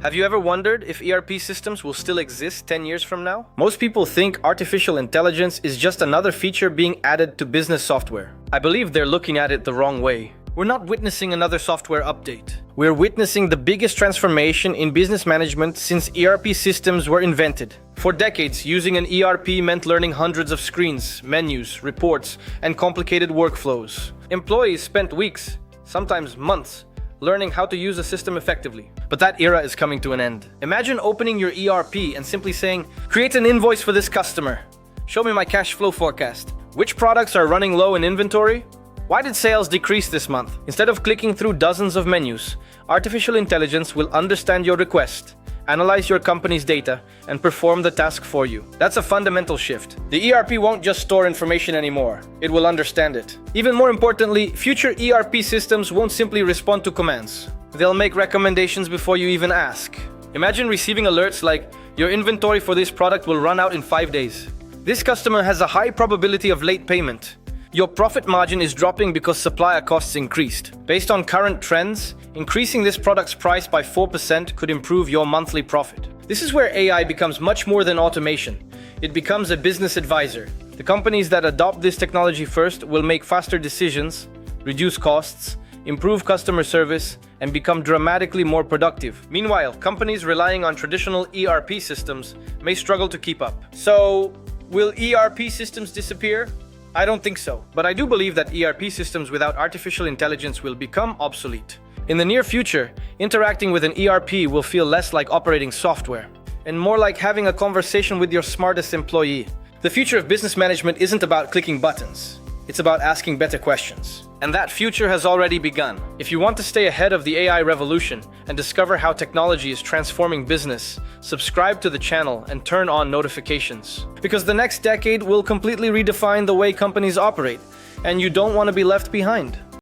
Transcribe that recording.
Have you ever wondered if ERP systems will still exist 10 years from now? Most people think artificial intelligence is just another feature being added to business software. I believe they're looking at it the wrong way. We're not witnessing another software update. We're witnessing the biggest transformation in business management since ERP systems were invented. For decades, using an ERP meant learning hundreds of screens, menus, reports, and complicated workflows. Employees spent weeks, sometimes months, learning how to use a system effectively. But that era is coming to an end. Imagine opening your ERP and simply saying, "Create an invoice for this customer. Show me my cash flow forecast. Which products are running low in inventory? Why did sales decrease this month?" Instead of clicking through dozens of menus, artificial intelligence will understand your request, analyze your company's data, and perform the task for you. That's a fundamental shift. The ERP won't just store information anymore. It will understand it. Even more importantly, future ERP systems won't simply respond to commands. They'll make recommendations before you even ask. Imagine receiving alerts like, "Your inventory for this product will run out in 5 days. This customer has a high probability of late payment. Your profit margin is dropping because supplier costs increased. Based on current trends, increasing this product's price by 4% could improve your monthly profit." This is where AI becomes much more than automation. It becomes a business advisor. The companies that adopt this technology first will make faster decisions, reduce costs, improve customer service, and become dramatically more productive. Meanwhile, companies relying on traditional ERP systems may struggle to keep up. So, will ERP systems disappear? I don't think so, but I do believe that ERP systems without artificial intelligence will become obsolete. In the near future, interacting with an ERP will feel less like operating software, and more like having a conversation with your smartest employee. The future of business management isn't about clicking buttons. It's about asking better questions. And that future has already begun. If you want to stay ahead of the AI revolution and discover how technology is transforming business, subscribe to the channel and turn on notifications. Because the next decade will completely redefine the way companies operate, and you don't want to be left behind.